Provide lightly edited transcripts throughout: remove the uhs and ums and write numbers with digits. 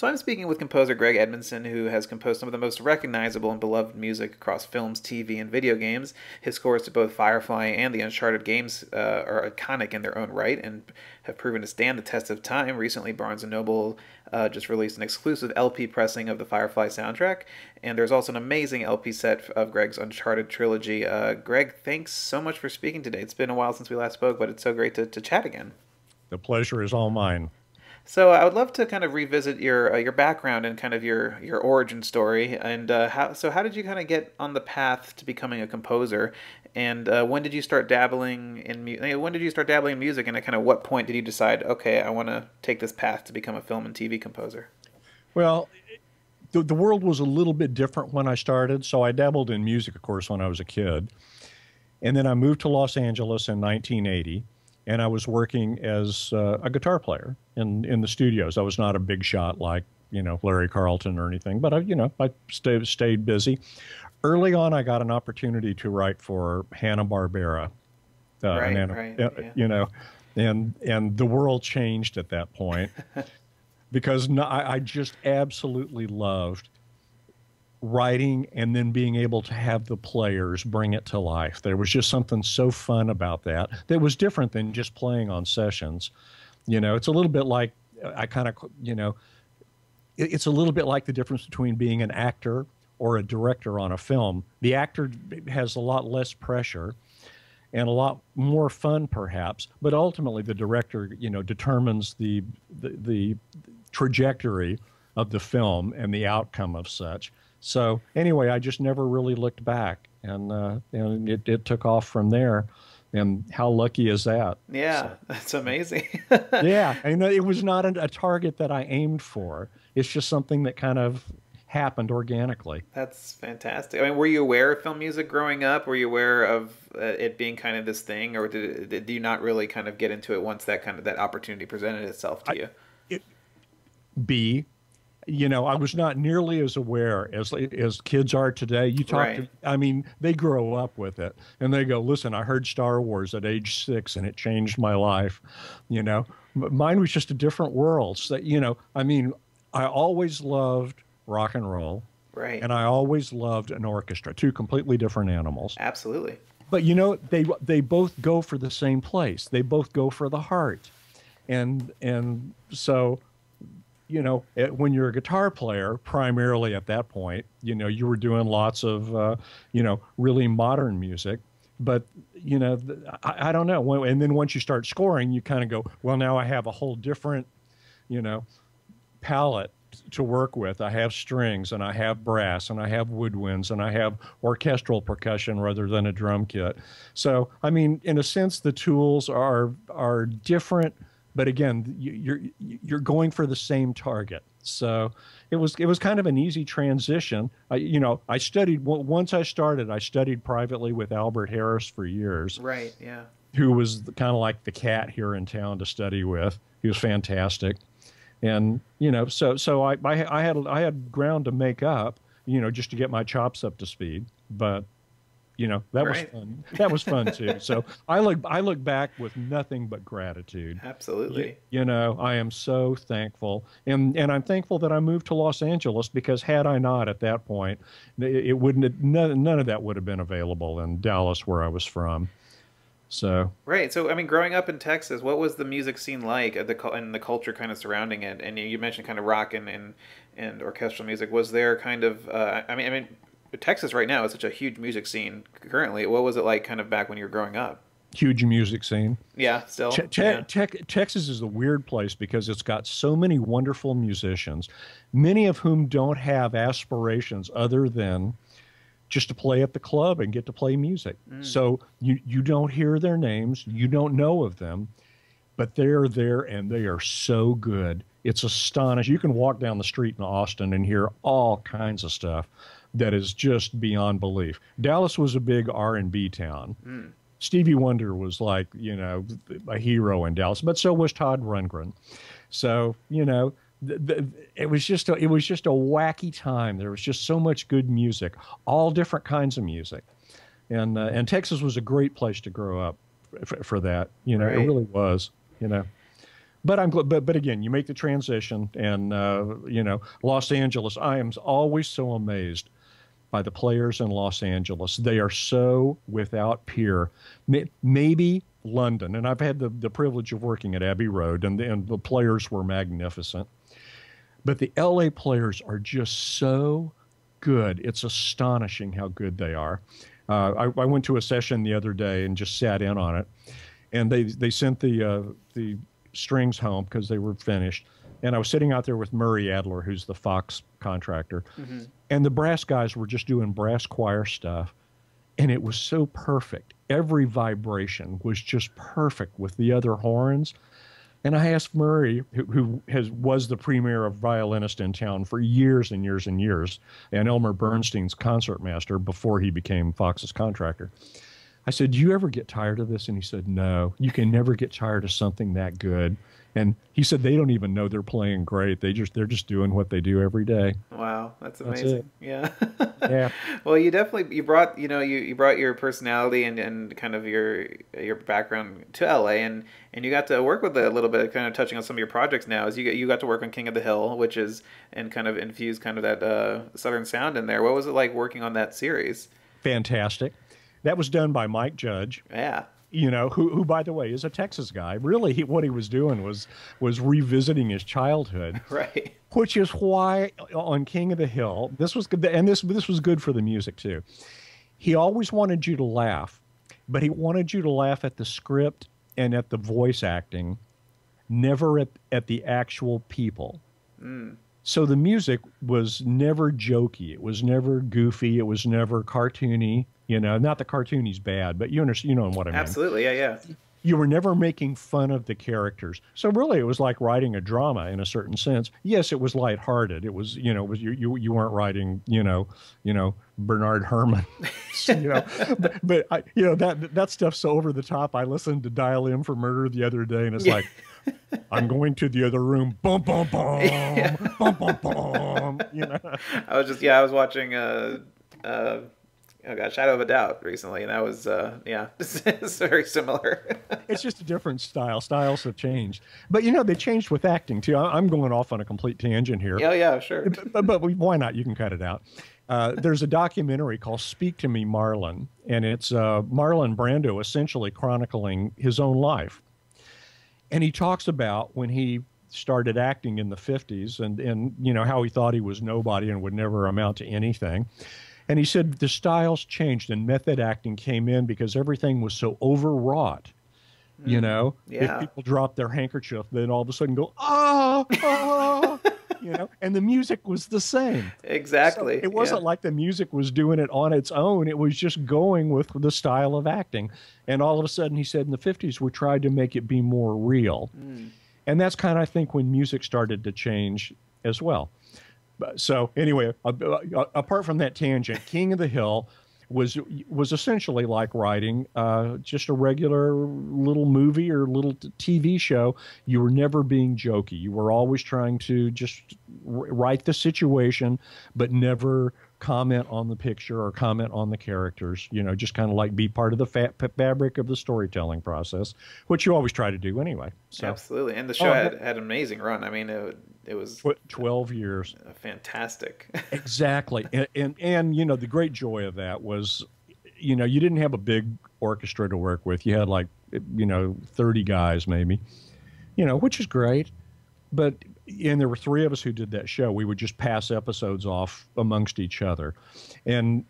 So I'm speaking with composer Greg Edmonson, who has composed some of the most recognizable and beloved music across films, TV, and video games. His scores to both Firefly and the Uncharted games are iconic in their own right and have proven to stand the test of time. Recently, Barnes & Noble just released an exclusive LP pressing of the Firefly soundtrack, and there's also an amazing LP set of Greg's Uncharted trilogy. Greg, thanks so much for speaking today. It's been a while since we last spoke, but it's so great to chat again. The pleasure is all mine. So I would love to kind of revisit your background and kind of your origin story, and how did you kind of get on the path to becoming a composer, and when did you start dabbling in when did you start dabbling in music, and at kind of what point did you decide, okay, I want to take this path to become a film and TV composer? Well, the world was a little bit different when I started, so I dabbled in music, of course, when I was a kid. And then I moved to Los Angeles in 1980, and I was working as a guitar player in the studios. I was not a big shot like, Larry Carlton or anything, but I stayed busy. Early on, I got an opportunity to write for Hanna-Barbera, Right, right, yeah. and the world changed at that point because I just absolutely loved writing and then being able to have the players bring it to life. There was just something so fun about that was different than just playing on sessions. It's a little bit like it's a little bit like the difference between being an actor or a director on a film. The actor has a lot less pressure and a lot more fun, perhaps, but ultimately the director, determines the trajectory of the film and the outcome of such. So anyway, I just never really looked back, and it took off from there. And how lucky is that? Yeah, So, that's amazing. yeah, and it was not a target that I aimed for. It's just something that kind of happened organically. That's fantastic. I mean, were you aware of film music growing up? Were you aware of it being kind of this thing, or did you not really kind of get into it once that opportunity presented itself to I, you? it, B, I was not nearly as aware as kids are today. You talk Right. to, I mean, they grow up with it and they go, listen, I heard Star Wars at age 6 and it changed my life. But mine was just a different world. So, I mean, I always loved rock and roll Right. and I always loved an orchestra, two completely different animals. Absolutely. But, they both go for the same place. They both go for the heart. And so, when you're a guitar player, primarily at that point, you were doing lots of, really modern music. But, I don't know. And then once you start scoring, you kind of go, well, now I have a whole different, you know, palette to work with. I have strings and I have brass and I have woodwinds and I have orchestral percussion rather than a drum kit. So, I mean, in a sense, the tools are different, but again, you're going for the same target. So it was kind of an easy transition. I studied once I started. I studied privately with Albert Harris for years, Right. Yeah. who was kind of like the cat here in town to study with. He was fantastic, and so I had ground to make up, just to get my chops up to speed. But that was Right. fun. That was fun too. So I look back with nothing but gratitude. Absolutely. I am so thankful, and I'm thankful that I moved to Los Angeles, because had I not at that point, it wouldn't have, none of that would have been available in Dallas, where I was from. So Right. So, I mean, growing up in Texas, what was the music scene like, and the culture kind of surrounding it? And you mentioned kind of rock and orchestral music. Was there kind of, I mean, Texas right now is such a huge music scene currently. What was it like kind of back when you were growing up? huge music scene. Yeah, still. Yeah. Texas is a weird place because it's got so many wonderful musicians, many of whom don't have aspirations other than just to play at the club and get to play music. Mm. So you don't hear their names, you don't know of them, but they're there and they are so good. It's astonishing. You can walk down the street in Austin and hear all kinds of stuff that is just beyond belief. Dallas was a big R&B town. Mm. Stevie Wonder was like, a hero in Dallas, but so was Todd Rundgren. So, it was just a wacky time. There was just so much good music, all different kinds of music. And Texas was a great place to grow up for that. It Right. really was, you know. But I'm glad, but again, you make the transition, and Los Angeles. I am always so amazed by the players in Los Angeles. They are so without peer. Maybe London, and I've had the privilege of working at Abbey Road, and the players were magnificent. But the LA players are just so good. It's astonishing how good they are. I went to a session the other day and just sat in on it, and they sent the strings home because they were finished. And I was sitting out there with Murray Adler, who's the Fox contractor, and the brass guys were just doing brass choir stuff, and it was so perfect. Every vibration was just perfect with the other horns. And I asked Murray, who was the premier of violinist in town for years and years and years, and Elmer Bernstein's concertmaster before he became Fox's contractor. I said, "Do you ever get tired of this?" And he said, "No, you can never get tired of something that good." And he said they don't even know they're playing great. They're just doing what they do every day. Wow, that's amazing. Yeah. Yeah. Well, you brought you brought your personality and kind of your background to LA, and you got to work with it a little bit, kind of touching on some of your projects now. As you got to work on King of the Hill, which is and kind of infuse kind of that Southern sound in there. What was it like working on that series? Fantastic. That was done by Mike Judge. Yeah. Who, by the way, is a Texas guy. Really, what he was doing was revisiting his childhood, right? Which is why on King of the Hill, this was good, and this was good for the music too. He always wanted you to laugh, but he wanted you to laugh at the script and at the voice acting, never at the actual people. So the music was never jokey. It was never goofy. It was never cartoony. Not the cartoony's bad, but you know what I mean. Absolutely, yeah. You were never making fun of the characters. So really, it was like writing a drama in a certain sense. Yes, it was lighthearted. It was, you weren't writing, Bernard Herrmann, but that stuff's so over the top. I listened to Dial M for Murder the other day, and it's like, I'm going to the other room, boom, boom, boom, boom, boom, boom. I was watching Shadow of a Doubt recently, and that was it's very similar. It's just a different style. Styles have changed, but they changed with acting too. I'm going off on a complete tangent here. Yeah, sure. But why not? You can cut it out. There's a documentary called "Speak to Me, Marlon," and it's Marlon Brando essentially chronicling his own life, and he talks about when he started acting in the 50s and how he thought he was nobody and would never amount to anything. And he said the styles changed and method acting came in because everything was so overwrought. Yeah. If people drop their handkerchief, then all of a sudden go, ah, and the music was the same. Exactly. So it wasn't like the music was doing it on its own. It was just going with the style of acting. And all of a sudden, he said in the 50s, we tried to make it be more real. And that's kind of, I think, when music started to change as well. So anyway, apart from that tangent, King of the Hill was essentially like writing just a regular little movie or little TV show. You were never being jokey. You were always trying to just write the situation, but never comment on the picture or comment on the characters. Just kind of like be part of the fabric of the storytelling process, which you always try to do anyway. So, absolutely, and the show had an amazing run. I mean, it was 12 years. Fantastic. Exactly. And the great joy of that was, you didn't have a big orchestra to work with. You had 30 guys maybe, which is great. And there were 3 of us who did that show. We would just pass episodes off amongst each other. And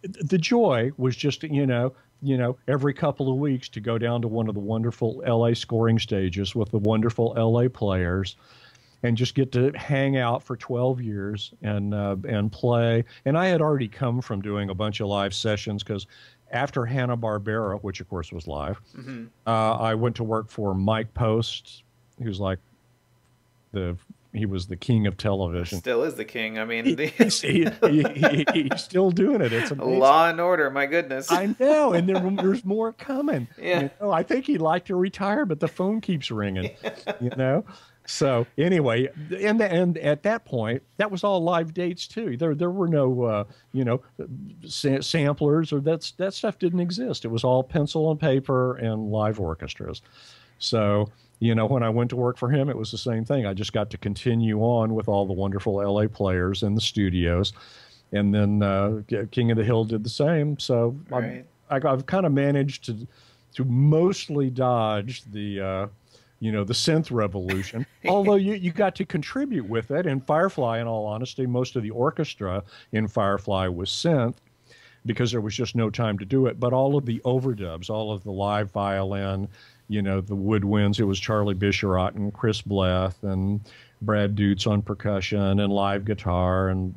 the joy was just, every couple of weeks to go down to one of the wonderful LA scoring stages with the wonderful LA players and just get to hang out for 12 years and play. And I had already come from doing a bunch of live sessions because after Hanna-Barbera, which of course was live, I went to work for Mike Post, who's like he was the king of television. Still is the king. I mean, he's still doing it. It's amazing. Law and Order. My goodness. I know, and there's more coming. Yeah. I think he'd like to retire, but the phone keeps ringing. So anyway, and at that point, that was all live dates too. There were no samplers or that stuff didn't exist. It was all pencil and paper and live orchestras. So You know, when I went to work for him, it was the same thing. I just got to continue on with all the wonderful LA players in the studios. And then King of the Hill did the same. So Right. I've kind of managed to mostly dodge the synth revolution. Although you got to contribute with it. In Firefly, in all honesty, most of the orchestra in Firefly was synth because there was just no time to do it. But all of the overdubs, all of the live violin, the woodwinds, it was Charlie Bisharat and Chris Bleth and Brad Dutz on percussion and live guitar and,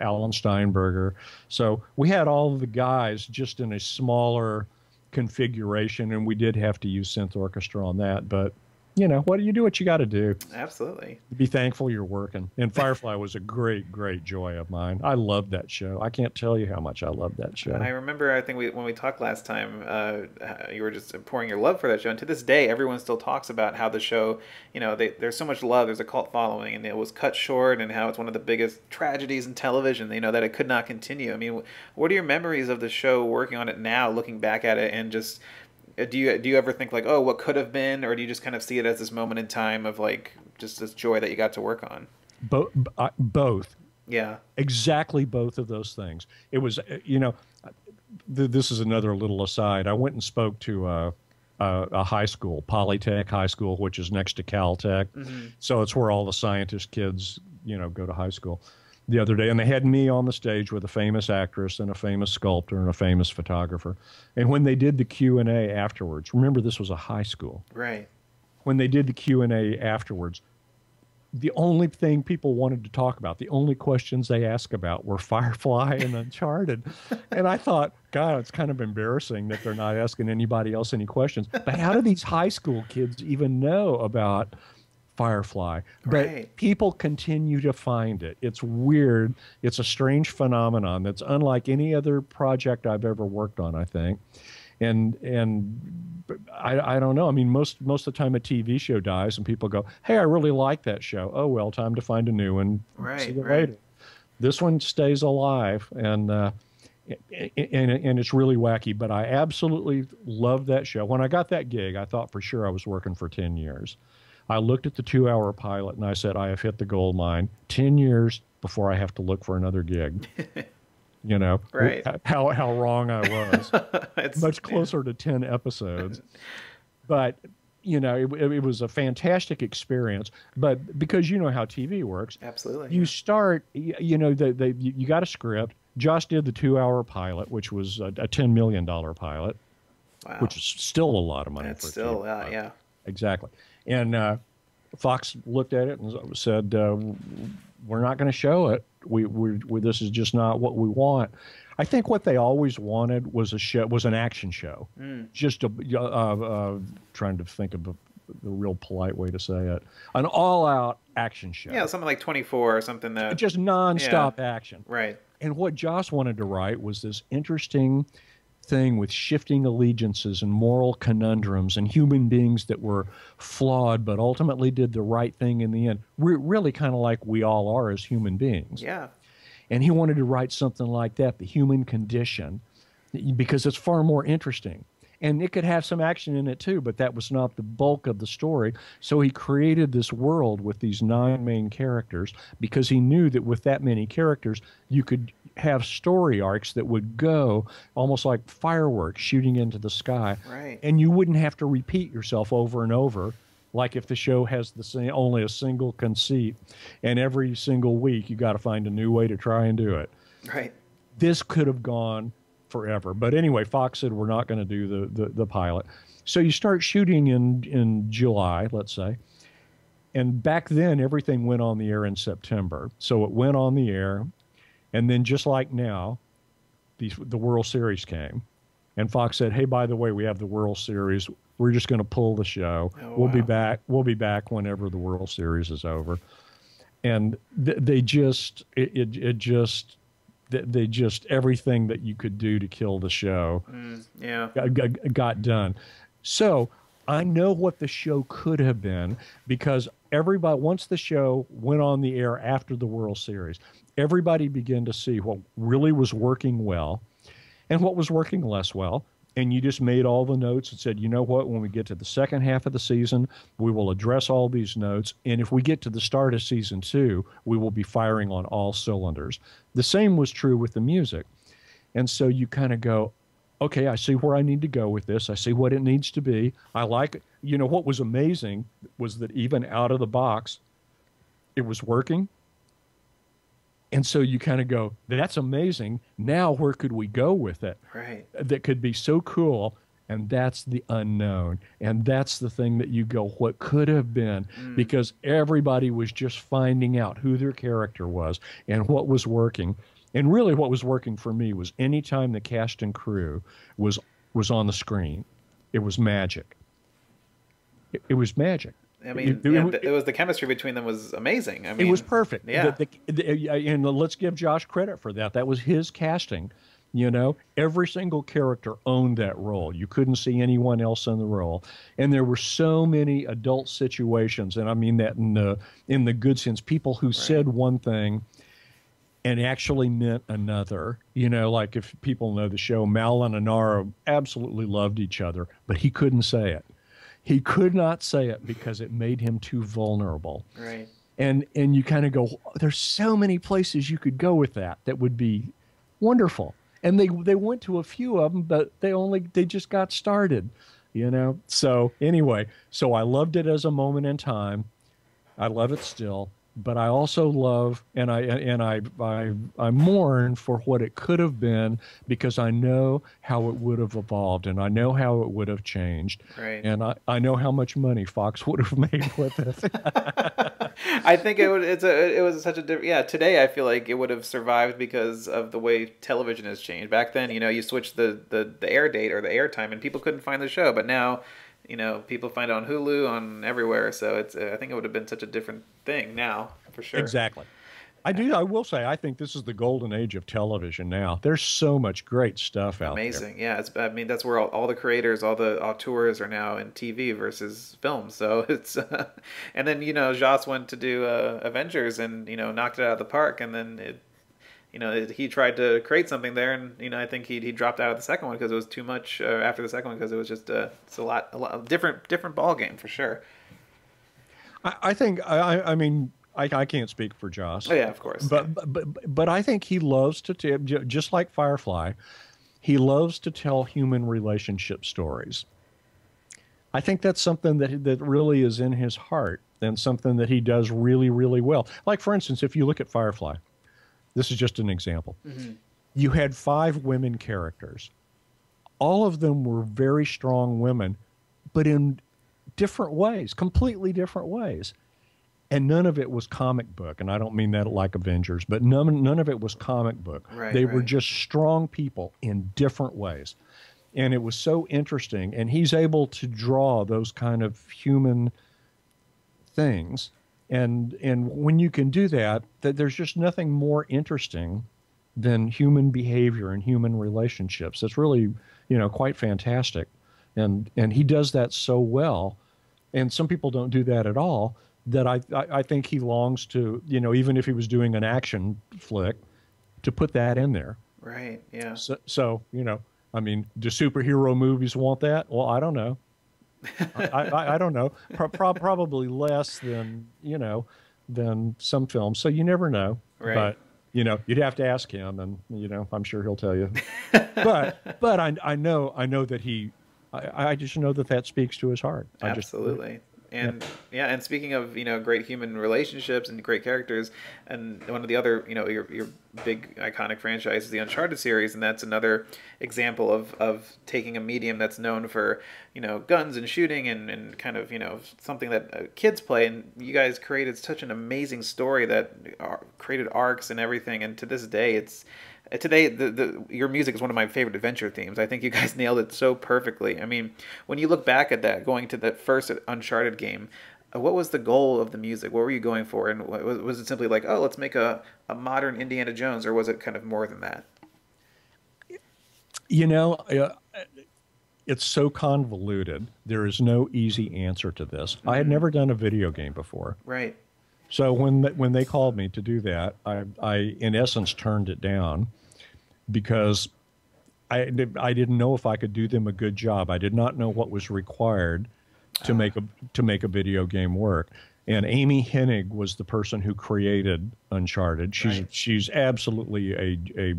Alan Steinberger. So we had all of the guys just in a smaller configuration, and we did have to use synth orchestra on that. But what do? You do what you got to do. Absolutely. Be thankful you're working. And Firefly was a great, great joy of mine. I loved that show. I can't tell you how much I loved that show. I remember, I think when we talked last time, you were just pouring your love for that show. And to this day, everyone still talks about how the show, there's so much love, there's a cult following, and it was cut short, and how it's one of the biggest tragedies in television, that it could not continue. I mean, what are your memories of the show, working on it now, looking back at it, and just... Do you ever think like, oh, what could have been, or do you just kind of see it as this moment in time of like just this joy that you got to work on? Both. Yeah. Exactly both of those things. It was, this is another little aside. I went and spoke to a high school, Polytech High School, which is next to Caltech. Mm-hmm. So it's where all the scientist kids, go to high school. The other day, and they had me on the stage with a famous actress and a famous sculptor and a famous photographer. And when they did the Q&A afterwards, remember this was a high school. Right. When they did the Q&A afterwards, the only thing people wanted to talk about, the only questions they asked about were Firefly and Uncharted. And I thought, God, it's kind of embarrassing that they're not asking anybody else any questions. But how do these high school kids even know about Firefly? But right. People continue to find it. It's weird. It's a strange phenomenon that's unlike any other project I've ever worked on, I think. And I don't know. I mean, most of the time a TV show dies and people go, hey, I really like that show. Oh, well, time to find a new one. Right, see you later. This one stays alive, and it's really wacky, but I absolutely love that show. When I got that gig, I thought for sure I was working for 10 years. I looked at the 2-hour pilot and I said, I have hit the gold mine. 10 years before I have to look for another gig. Right. How wrong I was. It's much closer to 10 episodes. But, it was a fantastic experience. But because you know how TV works. Absolutely. You start, you got a script. Josh did the 2-hour pilot, which was a $10 million pilot. Wow. Which is still a lot of money. That's still, yeah. Exactly. And Fox looked at it and said, we're not going to show it. This is just not what we want. I think what they always wanted was an action show. Just trying to think of the real polite way to say it. An all-out action show. Yeah, something like 24 or something that... Just nonstop action. Right. And what Joss wanted to write was this interesting thing with shifting allegiances and moral conundrums and human beings that were flawed but ultimately did the right thing in the end. We're really kind of like we all are as human beings. Yeah. And he wanted to write something like that, the human condition, because it's far more interesting. And it could have some action in it too, but that was not the bulk of the story. So he created this world with these 9 main characters because he knew that with that many characters, you could have story arcs that would go almost like fireworks shooting into the sky. Right. And you wouldn't have to repeat yourself over and over, like if the show has only a single conceit and every single week you got to find a new way to try and do it. Right. This could have gone forever. But anyway, Fox said, we're not going to do the pilot. So you start shooting in July, let's say. And back then, everything went on the air in September. So it went on the air. And then just like now, the World Series came. And Fox said, hey, by the way, we have the World Series. We're just going to pull the show. Oh, we'll be wow. back. We'll be back whenever the World Series is over. And they just everything that you could do to kill the show got done. So I know what the show could have been because once the show went on the air after the World Series, everybody began to see what really was working well and what was working less well. and you just made all the notes and said, you know what, when we get to the second half of the season, we will address all these notes. And if we get to the start of season 2, we will be firing on all cylinders. The same was true with the music. And so you kind of go, okay, I see where I need to go with this. I see what it needs to be. I like it. You know, what was amazing was that even out of the box, it was working. And so you kind of go, that's amazing. Now, where could we go with it? Right. That could be so cool. And that's the unknown. And that's the thing that you go, what could have been? Because everybody was just finding out who their character was and what was working. And really what was working for me was anytime the cast and crew was on the screen, it was magic. It was magic. I mean, it was the chemistry between them was amazing. I mean, it was perfect. Yeah. And let's give Josh credit for that. That was his casting. You know, every single character owned that role. You couldn't see anyone else in the role. And there were so many adult situations, and I mean that in the good sense, people who said one thing and actually meant another. You know, like if people know the show, Mal and Inara absolutely loved each other, but he couldn't say it. He could not say it because it made him too vulnerable. Right. And you kind of go, there's so many places you could go with that would be wonderful. And they went to a few of them, but they just got started, you know? So anyway, so I loved it as a moment in time. I love it still. But I also love and I mourn for what it could have been, because I know how it would have evolved and I know how it would have changed. Right. And I know how much money Fox would have made with it. I think it was such a different. Yeah, today I feel like it would have survived because of the way television has changed. Back then, you know, you switched the air date or the air time and people couldn't find the show, but now, you know, people find it on Hulu, on everywhere. So I think it would have been such a different thing now, for sure. Exactly. I will say, I think this is the golden age of television now. There's so much great stuff out there. Amazing. Yeah. I mean, that's where all the creators, all the auteurs are now in TV versus film. So it's, and then, you know, Joss went to do Avengers and, you know, knocked it out of the park. And then he tried to create something there, and you know, I think he dropped out of the second one because it was too much after the second one, because it was just it's a lot different ball game for sure. I think I mean I can't speak for Joss. Oh yeah, of course. But I think he loves to just like Firefly, he loves to tell human relationship stories. I think that's something that really is in his heart, and something that he does really, really well. Like, for instance, if you look at Firefly, this is just an example. Mm-hmm. You had 5 women characters. All of them were very strong women, but in different ways, completely different ways. And none of it was comic book. And I don't mean that like Avengers, but none of it was comic book. Right, they were just strong people in different ways. And it was so interesting. And he's able to draw those kind of human things. And when you can do that, there's just nothing more interesting than human behavior and human relationships. It's really, you know, quite fantastic. And he does that so well. And some people don't do that at all, that I think he longs to, you know, even if he was doing an action flick, to put that in there. Right, yeah. So you know, I mean, do superhero movies want that? Well, I don't know. I don't know. Probably less than, you know, than some films. So you never know. Right. But, you know, you'd have to ask him, and, you know, I'm sure he'll tell you. but I know that I just know that speaks to his heart. Absolutely. And and speaking of, you know, great human relationships and great characters, and one of the other, you know, your big iconic franchise is the Uncharted series, and that's another example of taking a medium that's known for, you know, guns and shooting and kind of, you know, something that kids play, and you guys created such an amazing story that created arcs and everything, and to this day today, your music is one of my favorite adventure themes. I think you guys nailed it so perfectly. I mean, when you look back at that, going to that first Uncharted game, what was the goal of the music? What were you going for? And was it simply like, oh, let's make a modern Indiana Jones, or was it kind of more than that? You know, it's so convoluted. There is no easy answer to this. Mm-hmm. I had never done a video game before. Right. So when they called me to do that, I in essence turned it down, because I didn't know if I could do them a good job. I did not know what was required to make a video game work. And Amy Hennig was the person who created Uncharted. She's absolutely a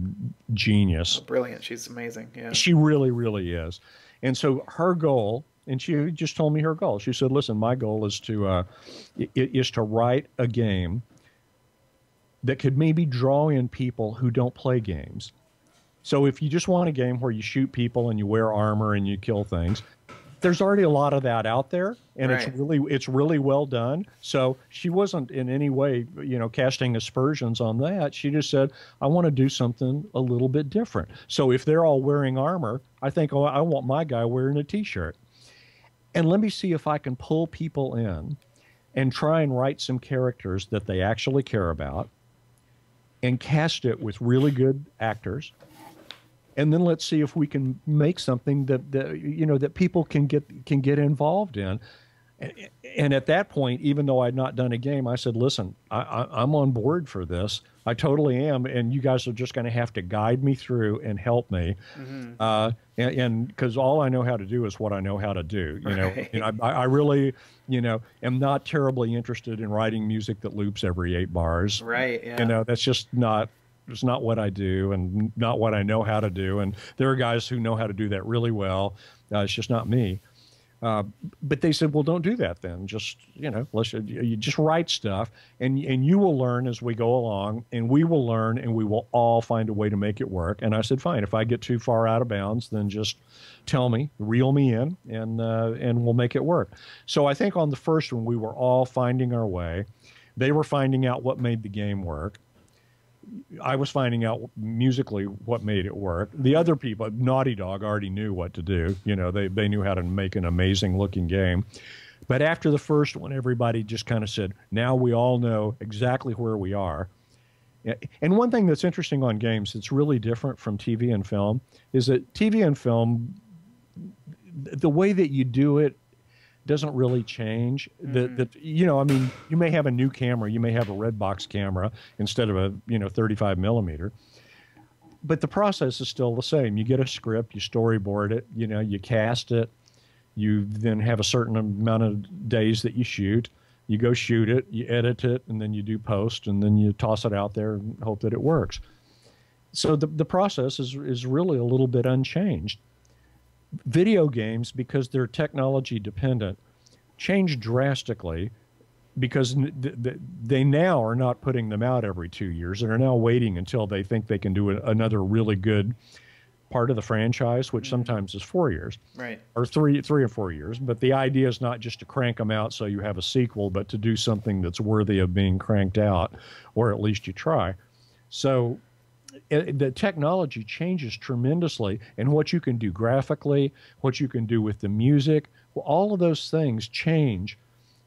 genius. Oh, brilliant. She's amazing. Yeah. She really, really is. And so her goal, and she just told me her goal. She said, "Listen, my goal is to write a game that could maybe draw in people who don't play games. So if you just want a game where you shoot people and you wear armor and you kill things, there's already a lot of that out there, and it's really well done." So she wasn't in any way, casting aspersions on that. She just said, "I want to do something a little bit different." So if they're all wearing armor, I think, "Oh, I want my guy wearing a t-shirt. And let me see if I can pull people in and try and write some characters that they actually care about and cast it with really good actors. And then let's see if we can make something that people can get involved in." And at that point, even though I'd not done a game, I said, "Listen, I'm on board for this. I totally am, and you guys are just going to have to guide me through and help me." Mm-hmm. And because all I know how to do is what I know how to do. I really, am not terribly interested in writing music that loops every 8 bars. Right. Yeah. That's just not. It's not what I do and not what I know how to do. And there are guys who know how to do that really well. It's just not me. But they said, "Well, don't do that then. Just, you just write stuff and you will learn as we go along, and we will learn, and we will all find a way to make it work." And I said, "Fine. If I get too far out of bounds, then just tell me, reel me in, and we'll make it work." So I think on the first one, we were all finding our way. They were finding out what made the game work. I was finding out musically what made it work. The other people, Naughty Dog, already knew what to do. They knew how to make an amazing looking game. But after the first one, everybody just kind of said, "Now we all know exactly where we are." And one thing that's interesting on games that's really different from TV and film is that TV and film, the way that you do it doesn't really change. Mm-hmm. You may have a new camera, you may have a red box camera instead of a 35 millimeter, but the process is still the same. You get a script, you storyboard it, you cast it, you then have a certain amount of days that you shoot. You go shoot it, you edit it, and then you do post, and then you toss it out there and hope that it works. So the process is really a little bit unchanged. Video games, because they're technology dependent, change drastically because they now are not putting them out every 2 years and are now waiting until they think they can do another really good part of the franchise, which sometimes is 4 years, right, or three or 4 years. But the idea is not just to crank them out so you have a sequel, but to do something that's worthy of being cranked out, or at least you try. So the technology changes tremendously, and what you can do graphically, what you can do with the music, well, all of those things change,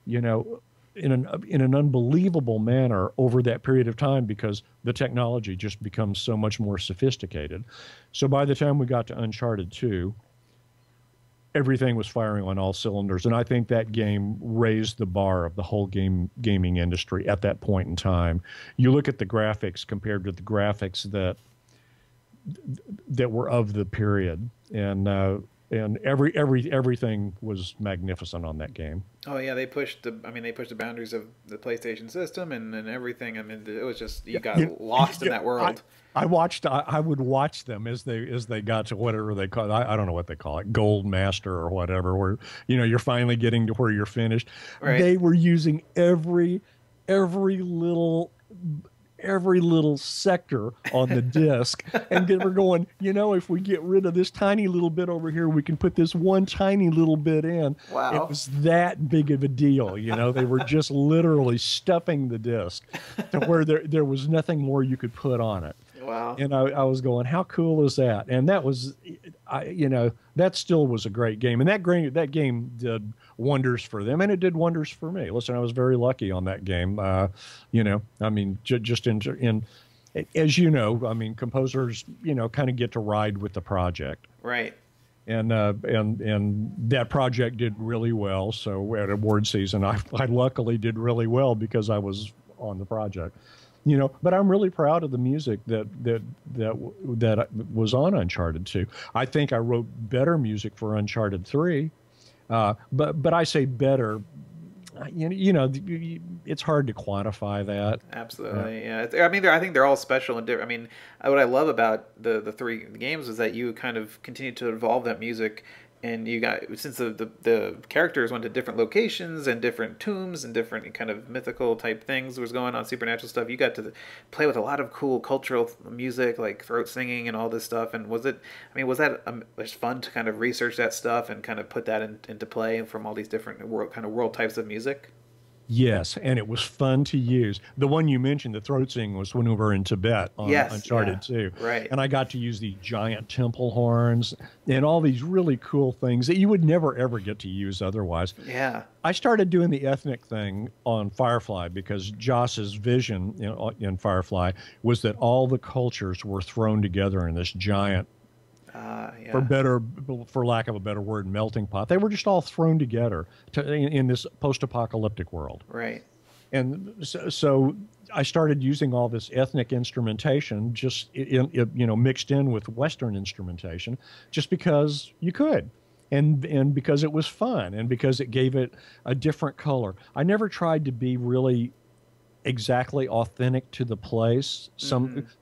in an unbelievable manner over that period of time because the technology just becomes so much more sophisticated. So by the time we got to Uncharted 2, everything was firing on all cylinders, and I think that game raised the bar of the whole gaming industry at that point in time. You look at the graphics compared to the graphics that were of the period, and everything was magnificent on that game. Oh yeah, they pushed the boundaries of the PlayStation system and everything. I mean, it was just you got lost in that world. I would watch them as they got to whatever they call it. I don't know what they call it, Gold Master or whatever, where you're finally getting to where you're finished. Right. They were using every little sector on the disc, and then we're going, if we get rid of this tiny little bit over here, we can put this one tiny little bit in. Wow. It was that big of a deal. They were just literally stuffing the disc to where there was nothing more you could put on it. Wow. And I was going, how cool is that? And that was, that still was a great game. And that game did wonders for them, and it did wonders for me. Listen, I was very lucky on that game. Just in as composers, kind of get to ride with the project. Right. And that project did really well. So at award season, I luckily did really well because I was on the project. You know, but I'm really proud of the music that was on Uncharted 2. I think I wrote better music for Uncharted 3, but I say better. It's hard to quantify that. Absolutely, yeah. I mean, I think they're all special and different. I mean, what I love about the three games is that you kind of continue to evolve that music, and you got, since the characters went to different locations and different tombs and different kind of mythical type things was going on, supernatural stuff. You got to play with a lot of cool cultural music, like throat singing and all this stuff. And was that was fun to kind of research that stuff and kind of put that into play from all these different world types of music? Yes, and it was fun to use. The one you mentioned, the throat singing, was when we were in Tibet on Uncharted 2. Right. And I got to use these giant temple horns and all these really cool things that you would never, ever get to use otherwise. Yeah. I started doing the ethnic thing on Firefly because Joss's vision in Firefly was that all the cultures were thrown together in this giant, for lack of a better word, melting pot. They were just all thrown together in this post-apocalyptic world. Right. And so I started using all this ethnic instrumentation, just mixed in with Western instrumentation, just because you could, and because it was fun, and because it gave it a different color. I never tried to be really exactly authentic to the place.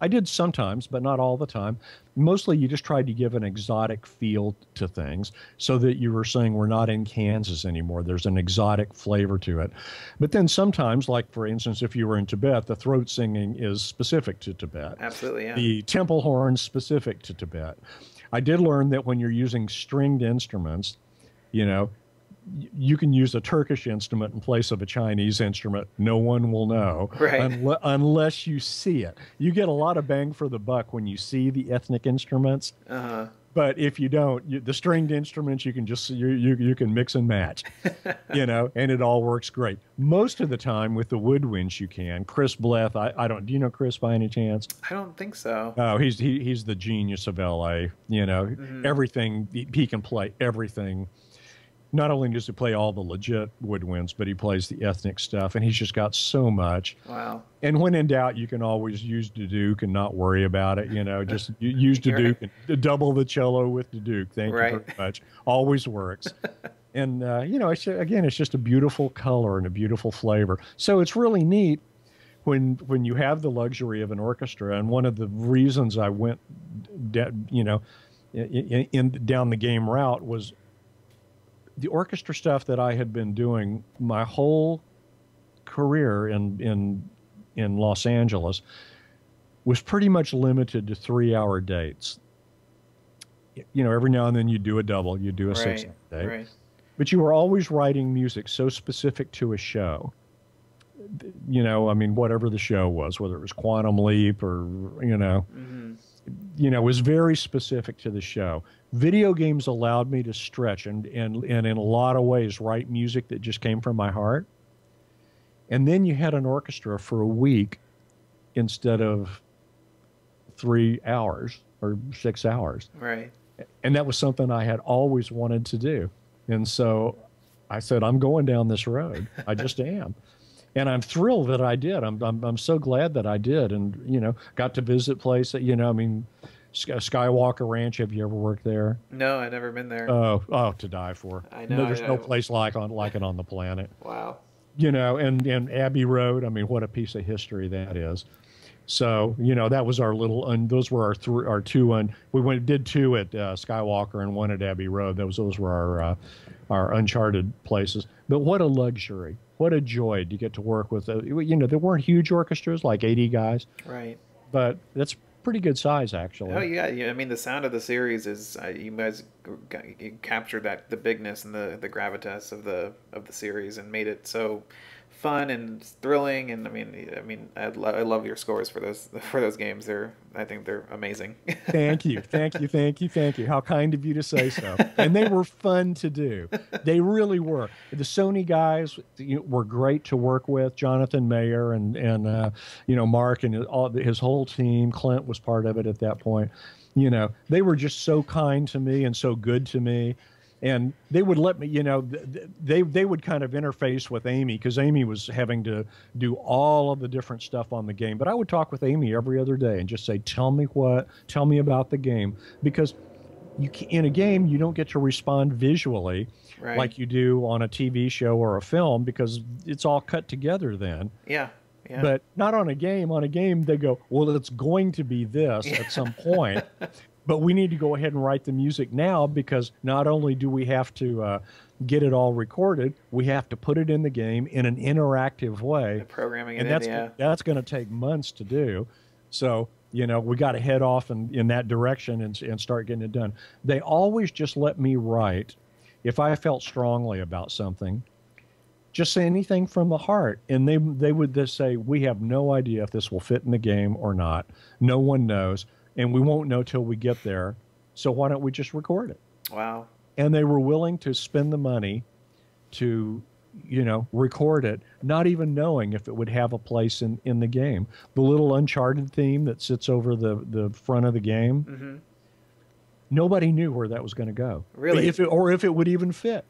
I did sometimes, but not all the time. Mostly you just tried to give an exotic feel to things so that you were saying we're not in Kansas anymore. There's an exotic flavor to it. But then sometimes, like for instance, if you were in Tibet, the throat singing is specific to Tibet. Absolutely, yeah. The temple horn specific to Tibet. I did learn that when you're using stringed instruments, you can use a Turkish instrument in place of a Chinese instrument. No one will know, right, unless you see it. You get a lot of bang for the buck when you see the ethnic instruments. Uh-huh. But if you don't, the stringed instruments, you can just you can mix and match, and it all works great. Most of the time with the woodwinds you can. Chris Bleth, I don't. Do you know Chris by any chance? I don't think so. Oh, he's the genius of LA. Everything he can play everything. Not only does he play all the legit woodwinds, but he plays the ethnic stuff, and he's just got so much. Wow. And when in doubt, you can always use Duduk and not worry about it. Just use Duduk and double the cello with Duduk. Thank you very much. Always works. And, it's just a beautiful color and a beautiful flavor. So it's really neat when you have the luxury of an orchestra. And one of the reasons I went, down the game route was the orchestra stuff that I had been doing my whole career in Los Angeles was pretty much limited to 3-hour dates. Every now and then you do a double, you do a 6-hour date. Right. But you were always writing music so specific to a show. Whatever the show was, whether it was Quantum Leap or, was very specific to the show. Video games allowed me to stretch and in a lot of ways write music that just came from my heart. And then you had an orchestra for a week instead of 3 hours or 6 hours. Right. And that was something I had always wanted to do. And so I said, I'm going down this road. I just am. And I'm thrilled that I did. I'm so glad that I did. And, got to visit places, Skywalker Ranch. Have you ever worked there? No, I've never been there. Oh, to die for. I know. There's no place like it on the planet. Wow. And Abbey Road. I mean, what a piece of history that is. So, that was our little, those were our two, we did two at Skywalker and one at Abbey Road. Those were our Uncharted places. But what a luxury. What a joy to get to work with. There weren't huge orchestras, like 80 guys. Right. But that's pretty good size, actually. Oh, yeah. I mean, the sound of the series is, you guys captured the bigness and the gravitas of the series and made it so fun and thrilling. And I mean, I love your scores for those games. I think they're amazing. Thank you. How kind of you to say so. And they were fun to do. They really were. The Sony guys were great to work with. Jonathan Mayer and Mark and his whole team. Clint was part of it at that point. They were just so kind to me and so good to me. And they would let me, they would kind of interface with Amy because Amy was having to do all of the different stuff on the game. But I would talk with Amy every other day and just say, tell me about the game. Because in a game, you don't get to respond visually like you do on a TV show or a film because it's all cut together then. Yeah. Yeah. But not on a game. On a game, they go, well, it's going to be this at some point. But we need to go ahead and write the music now because not only do we have to get it all recorded, we have to put it in the game in an interactive way. The programming and it that's going to take months to do. So, we got to head off in that direction and start getting it done. They always just let me write if I felt strongly about something. Just say anything from the heart. And they would just say, we have no idea if this will fit in the game or not. No one knows. And we won't know till we get there. So why don't we just record it? Wow. And they were willing to spend the money to, record it, not even knowing if it would have a place in the game. The little Uncharted theme that sits over the front of the game, mm-hmm. Nobody knew where that was going to go. Really? If it would even fit.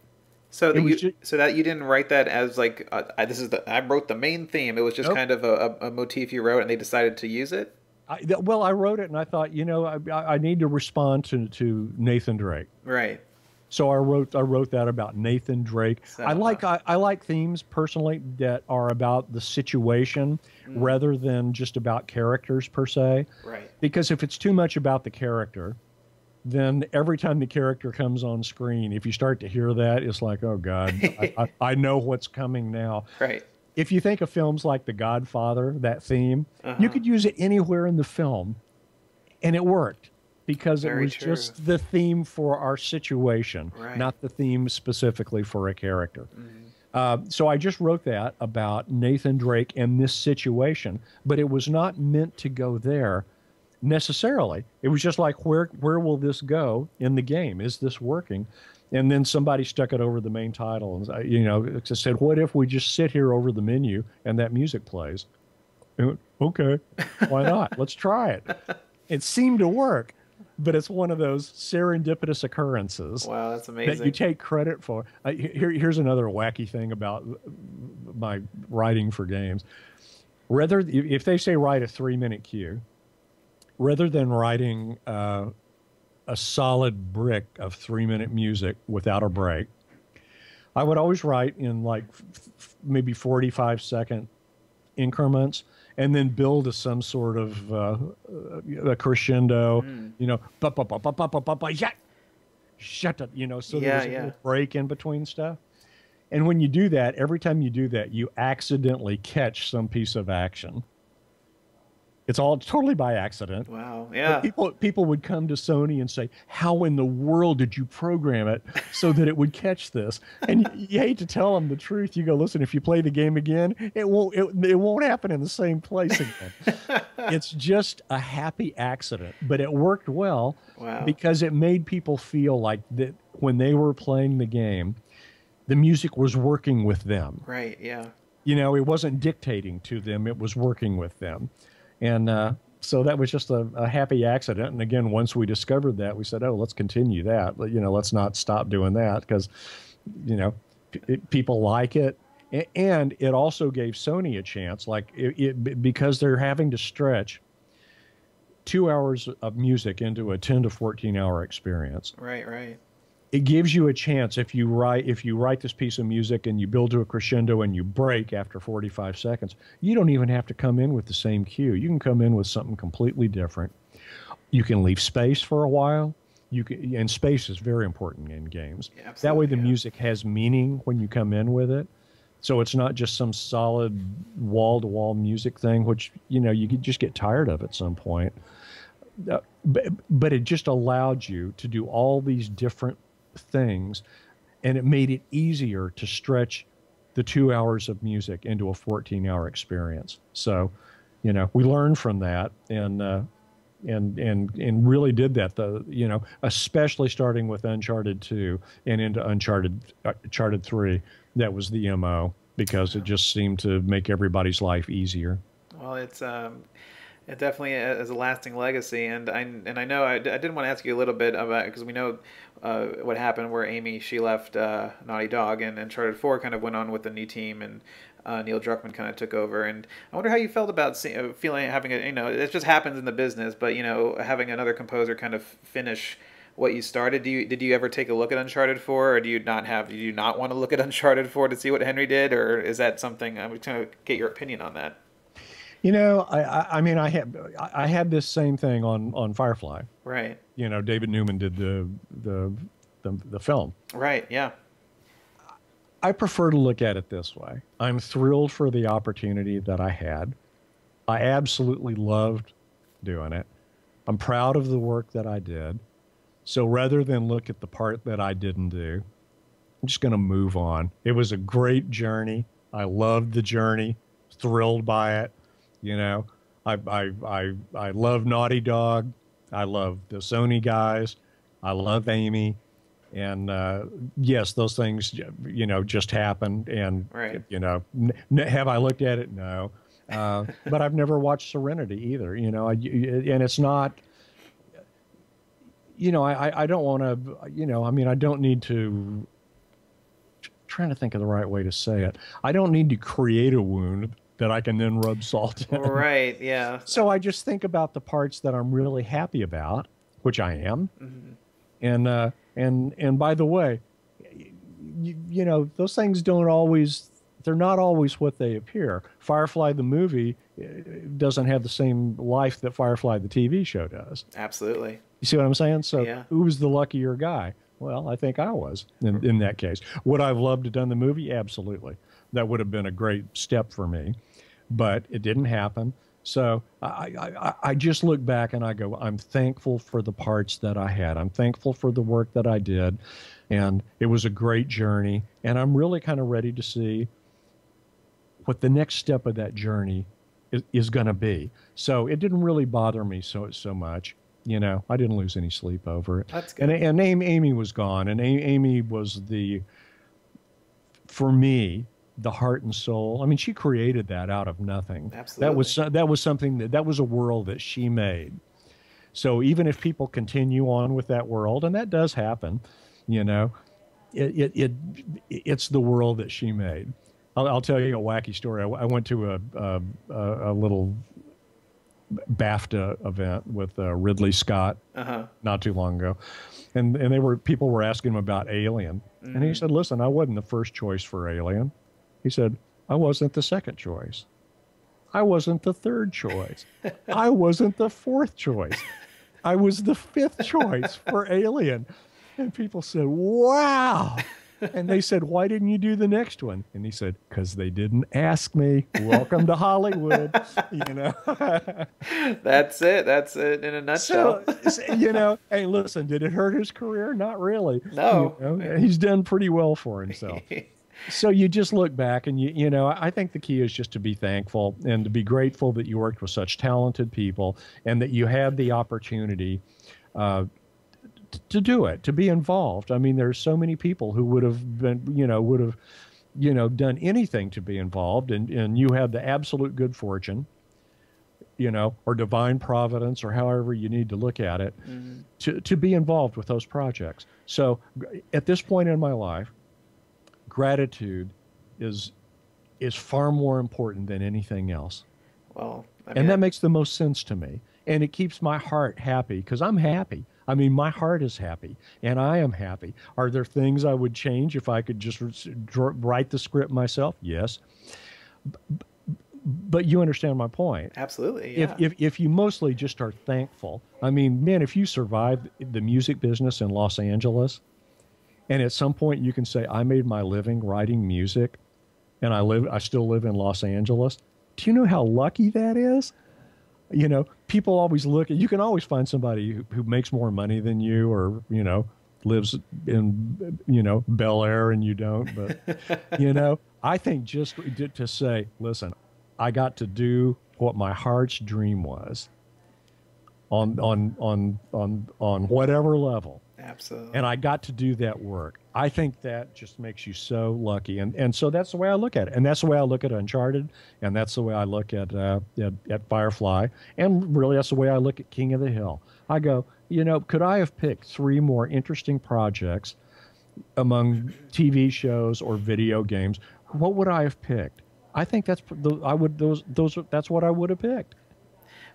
So that you didn't write that as like, I wrote the main theme. It was just kind of a motif you wrote and they decided to use it? I wrote it and I thought, I need to respond to Nathan Drake. Right. So I wrote that about Nathan Drake. I like themes personally that are about the situation rather than just about characters per se. Right. Because if it's too much about the character, then every time the character comes on screen, if you start to hear that, it's like, oh God, I know what's coming now. Right. If you think of films like The Godfather, that theme, you could use it anywhere in the film, and it worked because it was just the theme for our situation, not the theme specifically for a character. Mm-hmm. So I just wrote that about Nathan Drake and this situation, but it was not meant to go there necessarily. It was just like, where will this go in the game? Is this working? And then somebody stuck it over the main title and, said, what if we just sit here over the menu and that music plays? And, okay, why not? Let's try it. It seemed to work, but it's one of those serendipitous occurrences. Wow, that's amazing. That you take credit for. Here's another wacky thing about my writing for games. If they say write a 3-minute cue, rather than writing a solid brick of 3-minute music without a break, I would always write in like maybe 45-second increments and then build to some sort of a crescendo, shut up, so there's a break in between stuff. And when you do that, every time you do that, you accidentally catch some piece of action. It's all totally by accident. Wow, yeah. People would come to Sony and say, how in the world did you program it so that it would catch this? And you hate to tell them the truth. You go, listen, if you play the game again, it won't happen in the same place again. It's just a happy accident, but it worked well because it made people feel like that when they were playing the game, the music was working with them. Right, yeah. It wasn't dictating to them. It was working with them. And so that was just a happy accident. And again, once we discovered that, we said, oh, let's continue that. Let's not stop doing that because, people like it. And it also gave Sony a chance, because they're having to stretch 2 hours of music into a 10 to 14 hour experience. Right, right. It gives you a chance if you write this piece of music and you build to a crescendo and you break after 45 seconds, you don't even have to come in with the same cue. You can come in with something completely different. You can leave space for a while. And space is very important in games. Yeah, that way the music has meaning when you come in with it. So it's not just some solid wall-to-wall music thing, which, you could just get tired of at some point. But it just allowed you to do all these different things, and it made it easier to stretch the 2 hours of music into a 14-hour experience. So, we learned from that and really did that. Especially starting with Uncharted 2 and into Uncharted 3, that was the MO because it just seemed to make everybody's life easier. Well, it's It definitely is a lasting legacy, and I know I did want to ask you a little bit about, because we know what happened where Amy, she left Naughty Dog, and Uncharted 4 kind of went on with the new team, and Neil Druckmann kind of took over. And I wonder how you felt about feeling having a, it just happens in the business, but having another composer kind of finish what you started. Did you ever take a look at Uncharted 4, or did you not want to look at Uncharted 4 to see what Henry did, or is that something I'm trying to get your opinion on that? I mean, I had this same thing on Firefly. Right. David Newman did the film. Right. Yeah. I prefer to look at it this way. I'm thrilled for the opportunity that I had. I absolutely loved doing it. I'm proud of the work that I did. So rather than look at the part that I didn't do, I'm just going to move on. It was a great journey. I loved the journey, thrilled by it. I love Naughty Dog. I love the Sony guys. I love Amy. And yes, those things, just happened. And, right. Have I looked at it? No. But I've never watched Serenity either, and it's not, I don't want to, I don't need to, trying to think of the right way to say it. I don't need to create a wound that I can then rub salt in. Right, yeah. So I just think about the parts that I'm really happy about, which I am. Mm-hmm. And by the way, those things they're not always what they appear. Firefly the movie doesn't have the same life that Firefly the TV show does. Absolutely. You see what I'm saying? So yeah. Who was the luckier guy? Well, I think I was in that case. Would I have loved to have done the movie? Absolutely. That would have been a great step for me, but it didn't happen. So I just look back and I go, I'm thankful for the parts that I had. I'm thankful for the work that I did. And it was a great journey. And I'm really kind of ready to see what the next step of that journey is going to be. So it didn't really bother me so much. I didn't lose any sleep over it. That's good. And Amy was gone. And Amy was for me, the heart and soul. I mean, she created that out of nothing. Absolutely. That was something that was a world that she made. So even if people continue on with that world, and that does happen, it's the world that she made. I'll tell you a wacky story. I went to a little BAFTA event with Ridley Scott not too long ago, and people were asking him about Alien, and he said, "Listen, I wasn't the first choice for Alien." He said, "I wasn't the second choice. I wasn't the third choice. I wasn't the fourth choice. I was the fifth choice for Alien." And people said, "Wow." And they said, "Why didn't you do the next one?" And he said, "Because they didn't ask me. Welcome to Hollywood." That's it. That's it in a nutshell. So, hey, listen, did it hurt his career? Not really. No. He's done pretty well for himself. So you just look back and I think the key is just to be thankful and to be grateful that you worked with such talented people and that you had the opportunity to do it, to be involved. I mean, there's so many people who would have been, done anything to be involved, and you had the absolute good fortune, or divine providence, or however you need to look at it, to be involved with those projects. So at this point in my life, gratitude is far more important than anything else. Well, and that makes the most sense to me. And it keeps my heart happy because I'm happy. I mean, my heart is happy and I am happy. Are there things I would change if I could just write the script myself? Yes. But you understand my point. Absolutely. Yeah. If you mostly just are thankful, I mean, man, if you survive the music business in Los Angeles, and at some point you can say, I made my living writing music, and I still live in Los Angeles. Do you know how lucky that is? People always you can always find somebody who makes more money than you, or, lives in, Bel Air and you don't. But, I think just to say, listen, I got to do what my heart's dream was on whatever level. Absolutely. And I got to do that work. I think that just makes you so lucky. And so that's the way I look at it. And that's the way I look at Uncharted. And that's the way I look at Firefly. And really, that's the way I look at King of the Hill. I go, could I have picked 3 more interesting projects among TV shows or video games? What would I have picked? I think that's that's what I would have picked.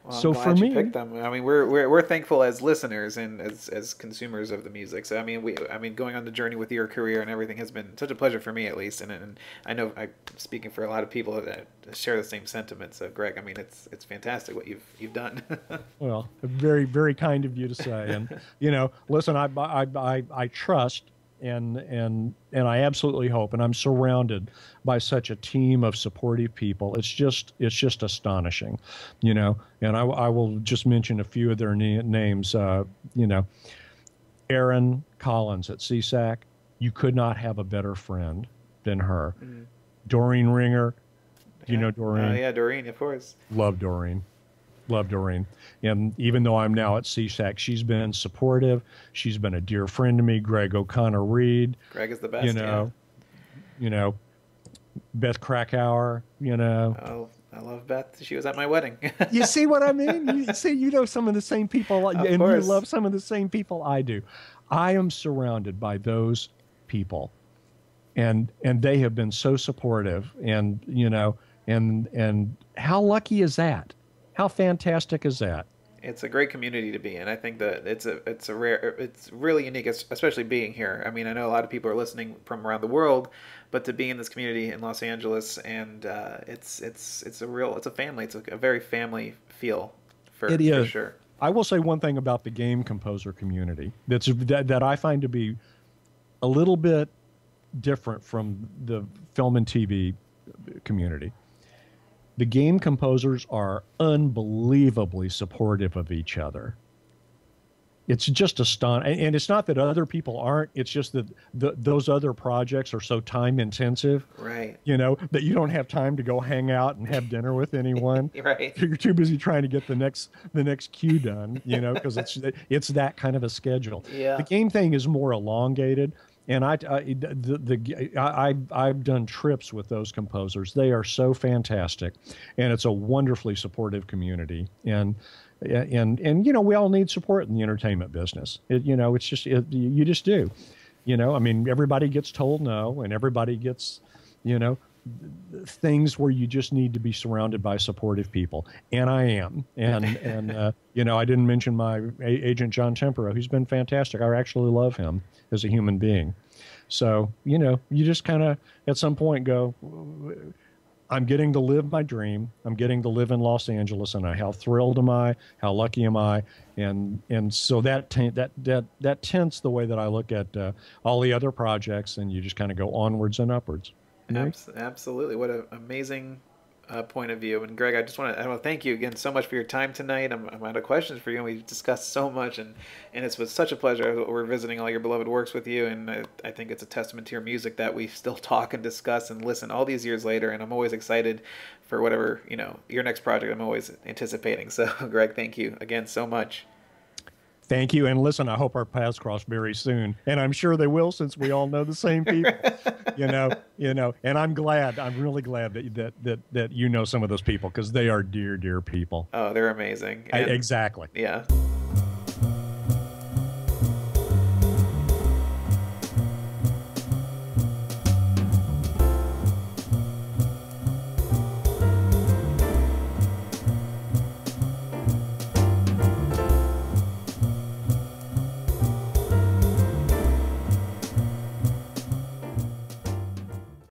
Well, I'm So for glad you me, picked them. I mean, we're thankful as listeners and as consumers of the music. So I mean, going on the journey with your career and everything has been such a pleasure for me, at least. And I know I'm speaking for a lot of people that share the same sentiments. So, Greg, I mean, it's fantastic what you've done. well, very, very kind of you to say. And listen, I trust and I absolutely hope, and I'm surrounded by such a team of supportive people. It's just astonishing, And I will just mention a few of their names. Erin Collins at CSAC, you could not have a better friend than her. Mm-hmm. Doreen Ringer, do you know Doreen? Yeah, Doreen, of course. Love Doreen. Love Doreen. And even though I'm now at CSAC, she's been supportive. She's been a dear friend to me. Greg O'Connor-Reed. Greg is the best, Beth Krakauer, Oh, I love Beth. She was at my wedding. You see what I mean? You see, some of the same people, and you love some of the same people I do. I am surrounded by those people, and they have been so supportive, and how lucky is that? How fantastic is that? It's a great community to be in. I think that it's really unique, especially being here. I mean, I know a lot of people are listening from around the world, but to be in this community in Los Angeles, and it's a family. It's a very family feel for sure. I will say one thing about the game composer community that I find to be a little bit different from the film and TV community. The game composers are unbelievably supportive of each other. It's just astonishing. And it's not that other people aren't. It's just that those other projects are so time intensive. Right. That you don't have time to go hang out and have dinner with anyone. Right. You're too busy trying to get the next queue done, because it's that kind of a schedule. Yeah. The game thing is more elongated. And I've done trips with those composers. They are so fantastic, and it's a wonderfully supportive community. And we all need support in the entertainment business. It's just you just do. I mean, everybody gets told no, and everybody gets things where you just need to be surrounded by supportive people. And I am. And I didn't mention my agent John Tempero, who's been fantastic. I actually love him as a human being. So, you just kind of at some point go, I'm getting to live my dream. I'm getting to live in Los Angeles, and how thrilled am I? How lucky am I? And so that tents the way that I look at all the other projects, and you just kind of go onwards and upwards. Absolutely. What an amazing point of view. And Greg, I want to thank you again so much for your time tonight. I'm out of questions for you, and we've discussed so much, and it's been such a pleasure. We're visiting all your beloved works with you, and I think it's a testament to your music that we still talk and discuss and listen all these years later. And I'm always excited for whatever your next project. I'm always anticipating. So, Greg, thank you again so much. Thank you. And listen, I hope our paths cross very soon. And I'm sure they will, since we all know the same people, and I'm really glad that some of those people, because they are dear, dear people. Oh, they're amazing. Exactly. Yeah.